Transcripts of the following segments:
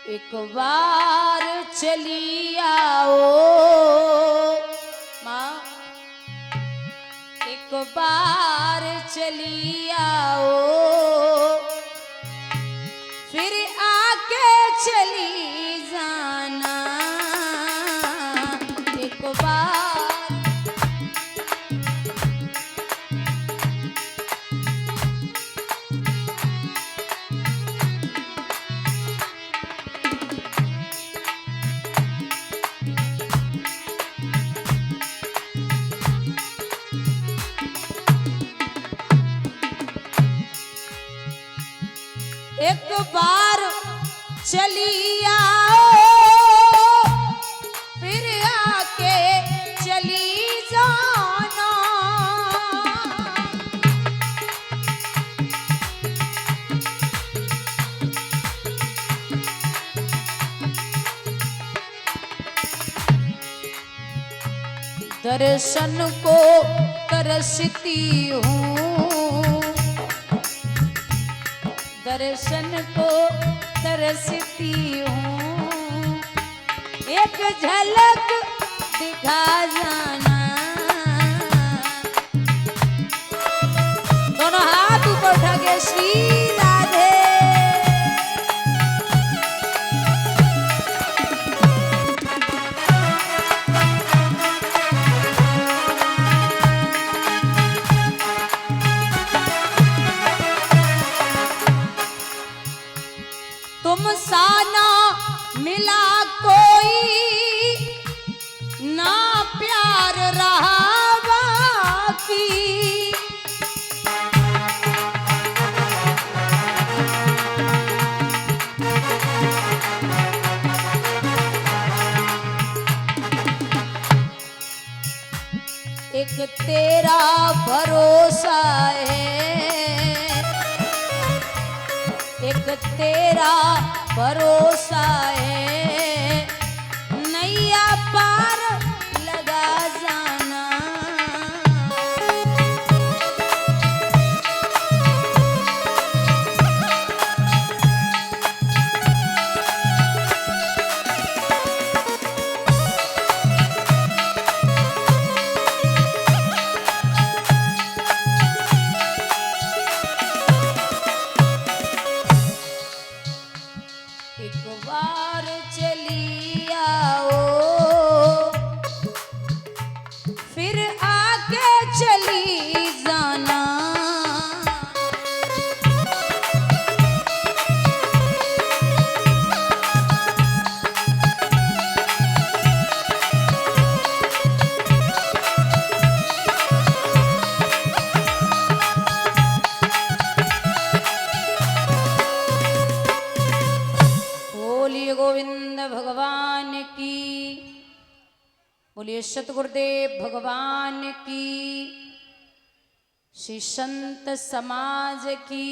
एक बार चली आओ माँ, एक बार चली आओ, फिर आके चली जाना। एक बार एक बार चली आओ, फिर आके चली जाना। दर्शन को तरसती हूँ, दर्शन को तरसती हूँ, एक झलक दिखा जाना। दोनों हाथ ऊपर उठा के श्री राधे। तुम सा ना मिला कोई, ना प्यार रहा बाकी। एक तेरा भरोसा है, एक तेरा भरोसा है, नैया पार लगा जाना। एक बार चली आओ, फिर आके चली जाना। बोलिए गोविंद भगवान की, बोलिए सतगुरुदेव भगवान की, श्री संत समाज की,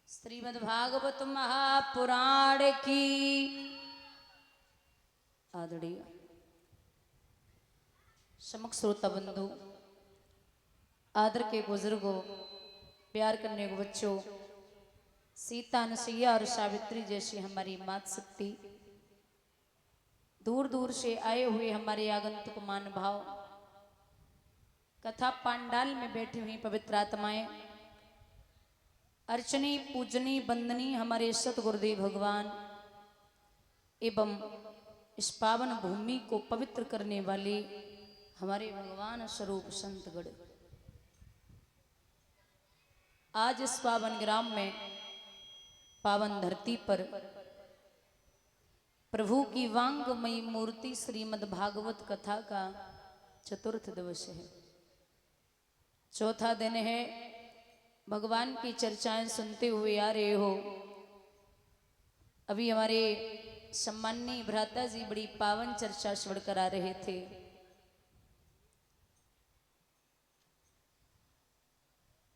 श्रीमद् भागवत महापुराण की। आदरणीय समक्ष श्रोता बंधु, आदर के बुजुर्गों, प्यार करने को बच्चों, सीता अनुसुईया और सावित्री जैसी हमारी मात शक्ति, दूर दूर से आए हुए हमारे आगंतुक मान भाव, कथा पांडाल में बैठी हुई पवित्र आत्माएं, अर्चनी पूजनी बंदनी हमारे सतगुरुदेव भगवान एवं इस पावन भूमि को पवित्र करने वाले हमारे भगवान स्वरूप संतगण, आज इस पावन ग्राम में, पावन धरती पर प्रभु की वांगमयी मूर्ति श्रीमद् भागवत कथा का चतुर्थ दिवस है, चौथा दिन है। भगवान की चर्चाएं सुनते हुए आ रहे हो। अभी हमारे सम्माननीय भ्राता जी बड़ी पावन चर्चा श्रवण करा रहे थे।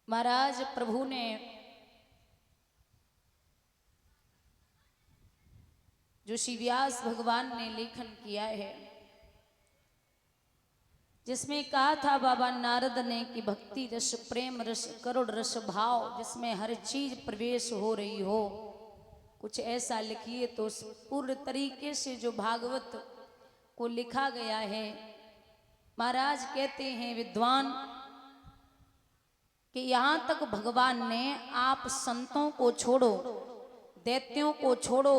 महाराज प्रभु ने जो श्री व्यास भगवान ने लेखन किया है, जिसमें कहा था बाबा नारद ने कि भक्ति रस, प्रेम रस, करुण रस भाव, जिसमें हर चीज प्रवेश हो रही हो, कुछ ऐसा लिखिए। तो पूर्ण तरीके से जो भागवत को लिखा गया है, महाराज कहते हैं विद्वान कि यहाँ तक भगवान ने आप संतों को छोड़ो, दैत्यों को छोड़ो,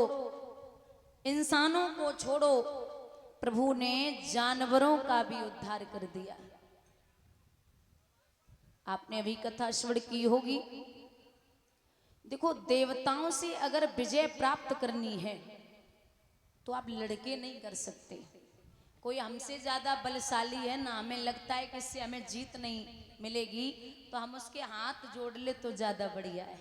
इंसानों को छोड़ो, प्रभु ने जानवरों का भी उद्धार कर दिया। आपने अभी कथा श्रवण की होगी। देखो, देवताओं से अगर विजय प्राप्त करनी है तो आप लड़के नहीं कर सकते। कोई हमसे ज्यादा बलशाली है ना, हमें लगता है कि इससे हमें जीत नहीं मिलेगी, तो हम उसके हाथ जोड़ ले तो ज्यादा बढ़िया है।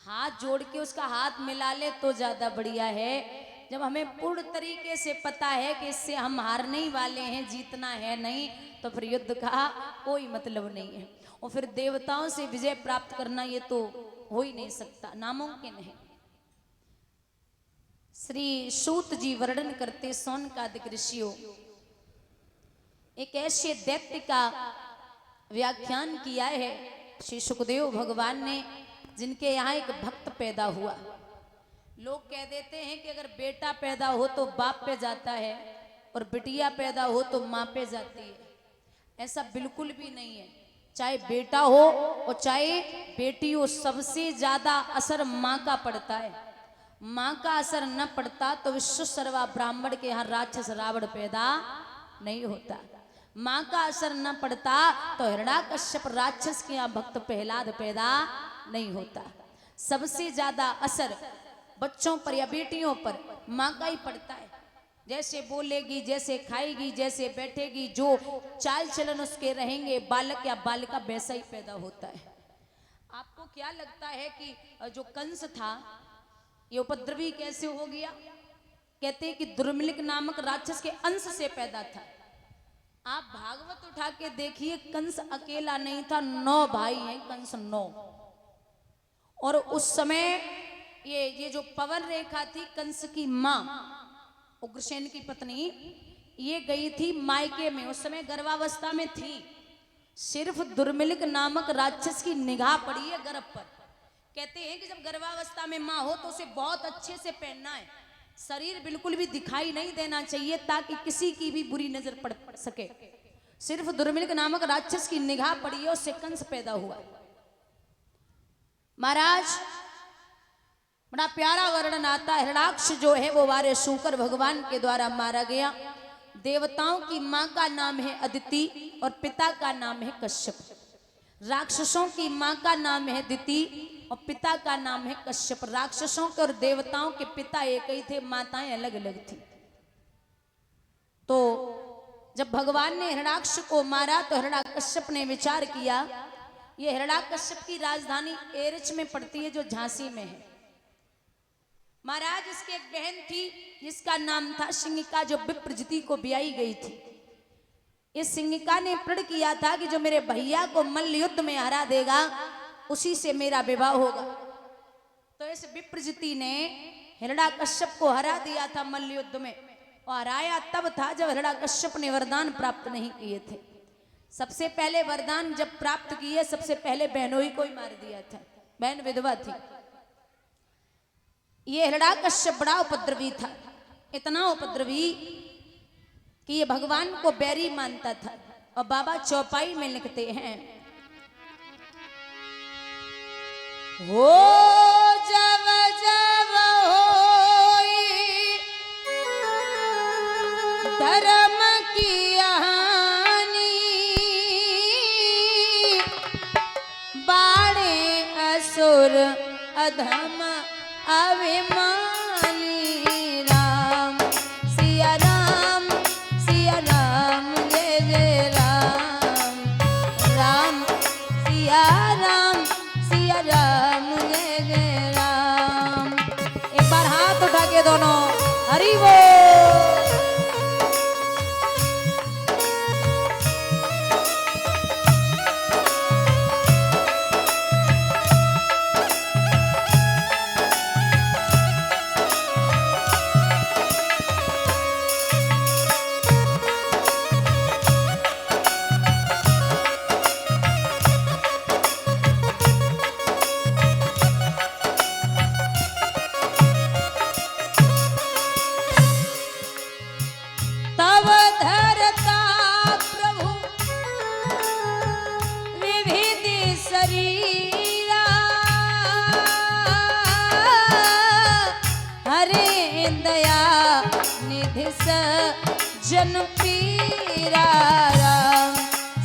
हाथ जोड़ के उसका हाथ मिला ले तो ज्यादा बढ़िया है। जब हमें पूर्ण तरीके से पता है कि इससे हम हारने ही वाले हैं, जीतना है नहीं, तो फिर युद्ध का कोई मतलब नहीं है। और फिर देवताओं से विजय प्राप्त करना ये तो हो ही नहीं सकता, नामुमकिन है। श्री सूत जी वर्णन करते सौनकादिक ऋषियों, एक ऐसे दैत्य का व्याख्यान किया है श्री सुखदेव भगवान ने, जिनके यहाँ एक भक्त पैदा हुआ। लोग कह देते हैं कि अगर बेटा पैदा हो तो बाप पे जाता है और बिटिया पैदा हो तो माँ पे जाती है। ऐसा बिल्कुल भी नहीं है। चाहे बेटा हो और चाहे बेटी हो, सबसे ज्यादा असर माँ का पड़ता है। माँ का असर न पड़ता तो विश्व सर्वा ब्राह्मण के यहाँ राक्षस रावण पैदा नहीं होता। माँ का असर न पड़ता तो हिरण्याकश्यप राक्षस के यहाँ भक्त प्रहलाद पैदा नहीं होता। सबसे ज्यादा असर बच्चों पर या बेटियों पर माँ का ही पड़ता है। जैसे बोलेगी, जैसे खाएगी, जैसे बैठेगी, जो चाल चलन उसके रहेंगे, बालक या बालिका वैसा ही पैदा होता है। आपको क्या लगता है कि जो कंस था ये उपद्रवी कैसे हो गया? कहते हैं कि दुर्मिलिक नामक राक्षस के अंश से पैदा था। आप भागवत उठा के देखिए, कंस अकेला नहीं था, 9 भाई हैं कंस, 9। और उस समय ये जो पवन रेखा थी, कंस की माँ उग्रसेन की पत्नी, ये गई थी मायके में, उस समय गर्भावस्था में थी। सिर्फ दुर्मिलिक नामक राक्षस की निगाह पड़ी है गर्भ पर। कहते हैं कि जब गर्भावस्था में माँ हो तो उसे बहुत अच्छे से पहनना है, शरीर बिल्कुल भी दिखाई नहीं देना चाहिए ताकि किसी की भी बुरी नजर पड़ सके। सिर्फ दुर्मिलिक नामक राक्षस की निगाह पड़ी है, उससे कंस पैदा हुआ। महाराज, बड़ा प्यारा वर्णन आता है। हिरण्याक्ष जो है वो वारे शूकर भगवान के द्वारा मारा गया। देवताओं की माँ का नाम है अदिति और पिता का नाम है कश्यप। राक्षसों की माँ का नाम है दिति और पिता का नाम है कश्यप। राक्षसों के और देवताओं के पिता एक ही थे, माताएं अलग अलग थी। तो जब भगवान ने हिरण्याक्ष को मारा तो हिरण्याकश्यप ने विचार किया, ये हिरण्याकश्यप की राजधानी एरच में पड़ती है जो झांसी में है। महाराज, इसकी एक बहन थी जिसका नाम था सिंगिका, जो विप्रजिति को ब्याई गई थी। इस सिंगिका ने प्रण किया था कि जो मेरे भैया को मल्ल युद्ध में हरा देगा उसी से मेरा विवाह होगा। तो इस विप्रजिति ने हिरण्याकश्यप को हरा दिया था मल्ल युद्ध में, और हराया तब था जब हिरण्याकश्यप ने वरदान प्राप्त नहीं किए थे। सबसे पहले वरदान जब प्राप्त किए, सबसे पहले बहनों ही को ही मार दिया था, बहन विधवा थी। ये हिरण्याकश्यप बड़ा उपद्रवी था, इतना उपद्रवी कि ये भगवान को बैरी मानता था। और बाबा चौपाई में लिखते हैं, हो जब जब होई धर्म की हानि, बाड़े असुर अधम अभिमानी। राम सिया राम, सिया राम, जय जय राम। राम सिया राम, सिया राम, जय जय राम। एक बार हाथ उठा के दोनों हरि बोल। सजन पीरा राम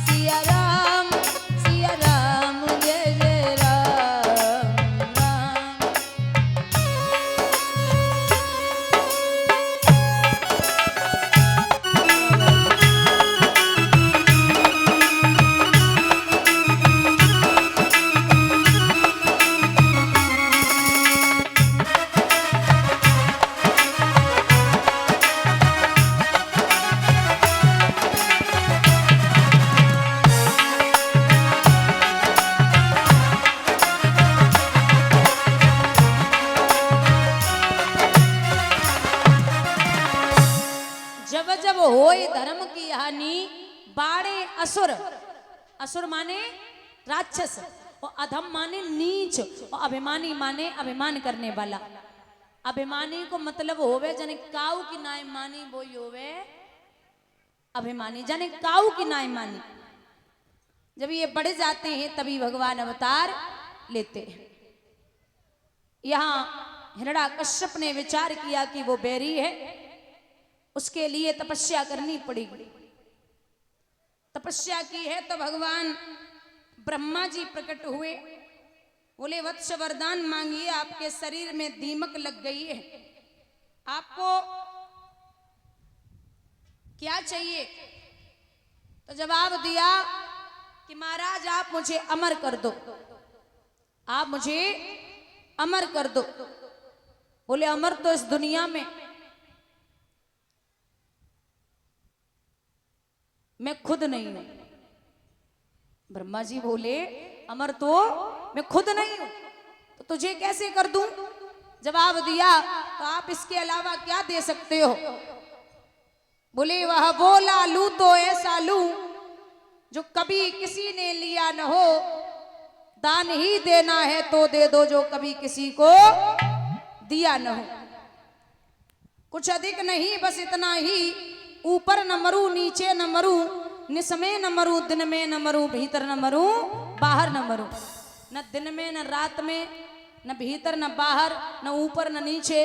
सिया राम जय जय राम राम। जब जब होए धर्म की हानि बाड़े असुर, असुर माने राक्षस, और अधम माने नीच, और अभिमानी माने अभिमान करने वाला। अभिमानी को मतलब होवे जने काऊ की नाय मानी, वो होवे अभिमानी, जने काऊ की नाय मानी। जब ये बढ़ जाते हैं तभी भगवान अवतार लेते हैं। यहां हिरण्याकश्यप ने विचार किया कि वो बैरी है, उसके लिए तपस्या करनी पड़ेगी। तपस्या की है तो भगवान ब्रह्मा जी प्रकट हुए, बोले वत्स वरदान मांगिए, आपके शरीर में दीमक लग गई है, आपको क्या चाहिए? तो जवाब दिया कि महाराज आप मुझे अमर कर दो, आप मुझे अमर कर दो। बोले अमर तो इस दुनिया में मैं खुद नहीं हूं। ब्रह्मा जी बोले अमर तो मैं खुद नहीं हूं, तो तुझे कैसे कर दूं? जवाब दिया तो आप इसके अलावा क्या दे सकते हो? बोले वह बोला लू तो ऐसा लू जो कभी किसी ने लिया न हो, दान ही देना है तो दे दो जो कभी किसी को दिया न हो। कुछ अधिक नहीं, बस इतना ही, ऊपर न मरूं नीचे न मरूं, निसमें न मरूं दिन में न मरूं, भीतर न मरूं बाहर न मरूं। न दिन में न रात में, न भीतर न बाहर, न ऊपर न नीचे,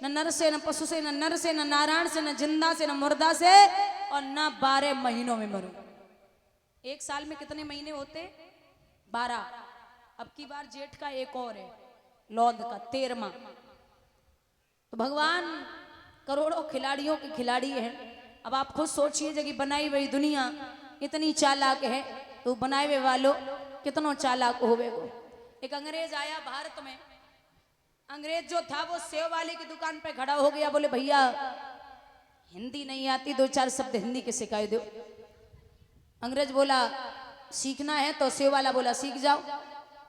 न नर से न पशु से, न नर से न नारायण से, न जिंदा से न मुर्दा से, और न 12 महीनों में मरूं। एक साल में कितने महीने होते? 12। अब की बार जेठ का एक और है, लौद का 13वां। तो भगवान करोड़ों खिलाड़ियों के खिलाड़ी है। अब आप खुद सोचिए, जब बनाई हुई दुनिया इतनी चालाक है, तो बनाए हुए वालों कितनों चालाक होवे। वो एक अंग्रेज आया भारत में, अंग्रेज जो था वो सेव वाले की दुकान पे खड़ा हो गया, बोले भैया हिंदी नहीं आती, 2-4 शब्द हिंदी के सिखाए दो। अंग्रेज बोला सीखना है, तो सेव वाला बोला सीख जाओ।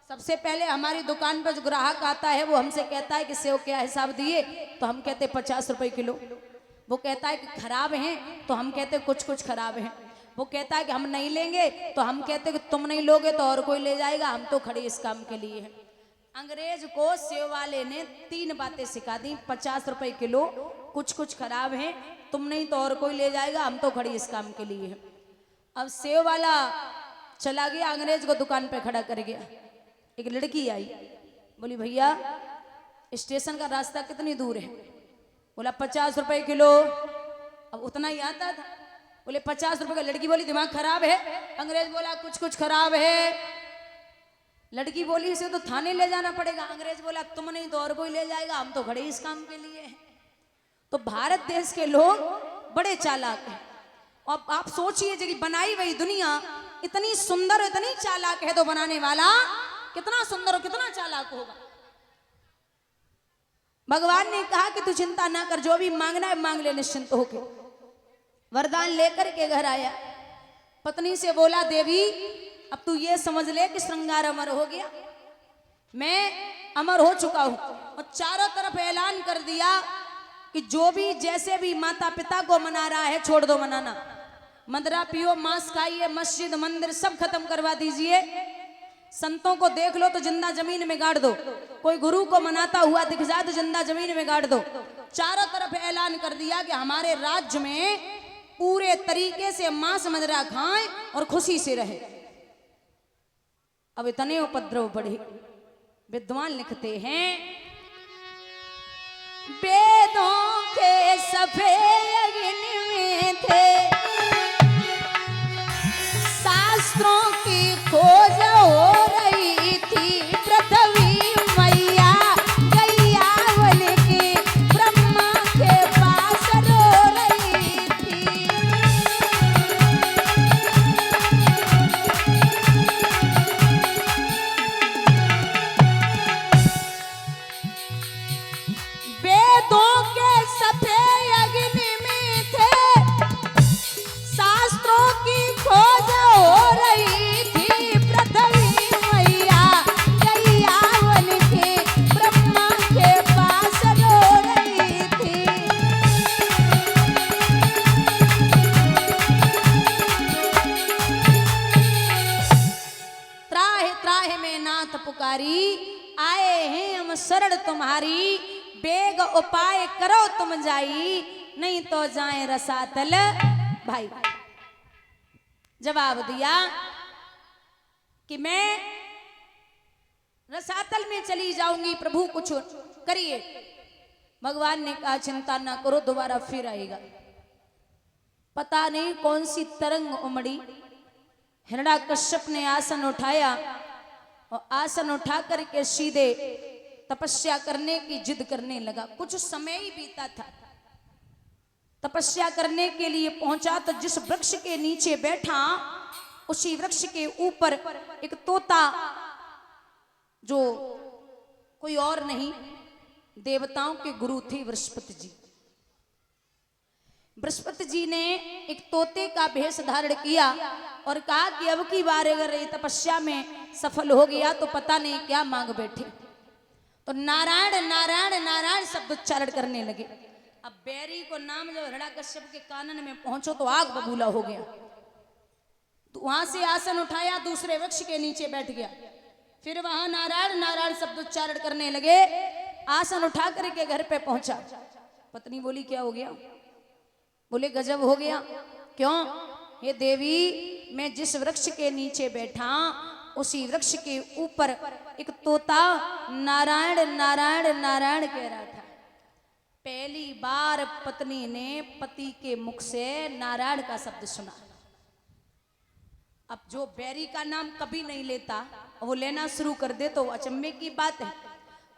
सबसे पहले हमारी दुकान पर जो ग्राहक आता है वो हमसे कहता है कि सेव क्या हिसाब दिए, तो हम कहते 50 रुपए किलो। वो कहता है कि खराब हैं, तो हम कहते कुछ कुछ खराब हैं। वो कहता है कि हम नहीं लेंगे, तो हम कहते कि तुम नहीं लोगे तो और कोई ले जाएगा, हम तो खड़े इस काम के लिए हैं। अंग्रेज को सेव वाले ने 3 बातें सिखा दी, 50 रुपए किलो, कुछ कुछ खराब हैं, तुम नहीं तो और कोई ले जाएगा, हम तो खड़े इस काम के लिए हैं। अब सेव वाला चला गया, अंग्रेज को दुकान पे खड़ा कर गया। एक लड़की आई, बोली भैया स्टेशन का रास्ता कितनी दूर है? बोला 50 रुपए किलो। अब उतना ही आता था। बोले 50 रुपए का। लड़की बोली दिमाग खराब है? अंग्रेज बोला कुछ कुछ खराब है। लड़की बोली इसे तो थाने ले जाना पड़ेगा। अंग्रेज बोला तुम नहीं तो और कोई ले जाएगा, हम तो खड़े इस काम के लिए हैं। तो भारत देश के लोग बड़े चालाक हैं। अब आप सोचिए, जब बनाई हुई दुनिया इतनी सुंदर इतनी चालाक है, तो बनाने वाला कितना सुंदर और कितना चालाक होगा। भगवान ने कहा कि तू चिंता ना कर, जो भी मांगना है मांग ले निश्चिंत होके। वरदान लेकर के घर आया, पत्नी से बोला देवी अब तू ये समझ ले कि श्रृंगार अमर हो गया, मैं अमर हो चुका हूं। और चारों तरफ ऐलान कर दिया कि जो भी जैसे भी माता पिता को मना रहा है छोड़ दो मनाना। मदरा पियो, मांस खाइए, मस्जिद मंदिर सब खत्म करवा दीजिए। संतों को देख लो तो जिंदा जमीन में गाड़ दो। कोई गुरु को मनाता हुआ दिख जाए तो जिंदा जमीन में गाड़ दो। चारों तरफ ऐलान कर दिया कि हमारे राज्य में पूरे तरीके से मांस मदरा खाएं और खुशी से रहे। अब इतने उपद्रव बढ़े। विद्वान लिखते हैं वेदों के सफेद उपाय करो तुम जाई, नहीं तो जाए रसातल भाई। जवाब दिया कि मैं रसातल में चली जाऊंगी, प्रभु कुछ करिए। भगवान ने कहा चिंता ना करो, दोबारा फिर आएगा। पता नहीं कौन सी तरंग उमड़ी, हिरण्याकश्यप ने आसन उठाया और आसन उठा करके सीधे तपस्या करने की जिद करने लगा। कुछ समय ही बीता था, तपस्या करने के लिए पहुंचा तो जिस वृक्ष के नीचे बैठा उसी वृक्ष के ऊपर एक तोता, जो कोई और नहीं देवताओं के गुरु थे बृहस्पति जी। बृहस्पति जी ने एक तोते का भेष धारण किया और कहा कि अब की बार अगर ये तपस्या में सफल हो गया तो पता नहीं क्या मांग बैठे। तो नारायण नारायण नारायण शब्द उच्चारण करने लगे। अब बैरी को नाम जब हिरण्याकश्यप के कानन में पहुंचो तो आग बबूला हो गया। तो वहां से आसन उठाया, दूसरे वृक्ष के नीचे बैठ गया, फिर वहां नारायण नारायण शब्द उच्चारण करने लगे। आसन उठा करके घर पे पहुंचा। पत्नी बोली क्या हो गया? बोले गजब हो गया। क्यों? हे देवी, मैं जिस वृक्ष के नीचे बैठा उसी वृक्ष के ऊपर एक तोता नारायण नारायण नारायण कह रहा था। पहली बार पत्नी ने पति के मुख से नारायण का शब्द सुना। अब जो बैरी का नाम कभी नहीं लेता वो लेना शुरू कर दे तो अचंभे की बात है।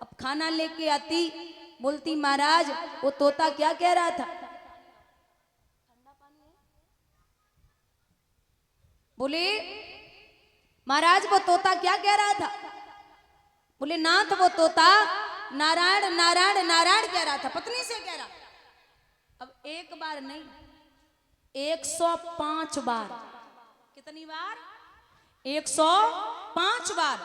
अब खाना लेके आती, बोलती महाराज वो तोता क्या कह रहा था? बोले महाराज वो तोता क्या कह रहा था? बोले नाथ वो तोता नारायण नारायण नारायण कह रहा था, पत्नी से कह रहा। अब एक बार नहीं 105 बार। कितनी बार? 105 बार।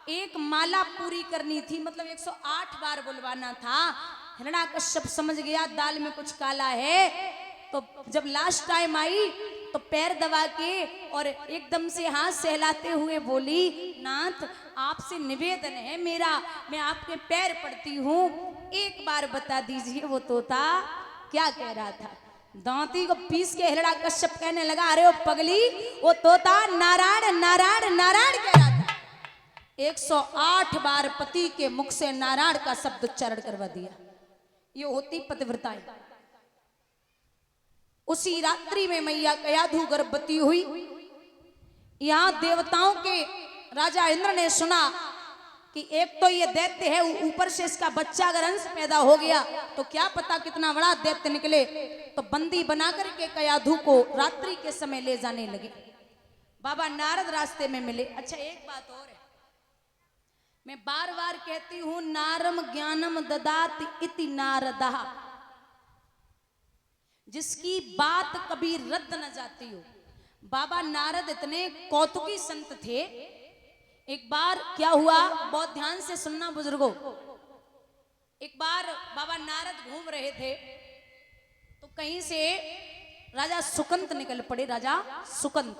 एक माला पूरी करनी थी, मतलब 108 बार बुलवाना था। हिरण्याकश्यप समझ गया दाल में कुछ काला है। तो जब लास्ट टाइम आई तो पैर दबा के और एकदम से हाथ सहलाते हुए बोली नाथ आपसे निवेदन है मेरा, मैं आपके पैर पड़ती हूँ, एक बार बता दीजिए वो तोता क्या कह रहा था। दांती को पीस के हिरण्याकश्यप कहने लगा अरे वो पगली, वो तोता नारायण नारायण नारायण कह रहा था। 108 बार पति के मुख से नारायण का शब्द उच्चारण करवा दिया। ये होती पतिव्रताएं। उसी रात्रि में मैया कयाधु गर्भवती हुई। यहां देवताओं के राजा इंद्र ने सुना कि एक तो ये दैत्य है, ऊपर से इसका बच्चा अगर अंश पैदा हो गया तो क्या पता कितना बड़ा दैत्य निकले। तो बंदी बना करके कयाधु को रात्रि के समय ले जाने लगे। बाबा नारद रास्ते में मिले। अच्छा एक बात और है, मैं बार बार कहती हूं नारम ज्ञानम ददाति इति नारदः, जिसकी बात कभी रद्द न जाती हो। बाबा नारद इतने कौतुकी संत थे। एक बार क्या हुआ, बहुत ध्यान से सुनना बुजुर्गों। एक बार बाबा नारद घूम रहे थे तो कहीं से राजा सुकंत निकल पड़े। राजा सुकंत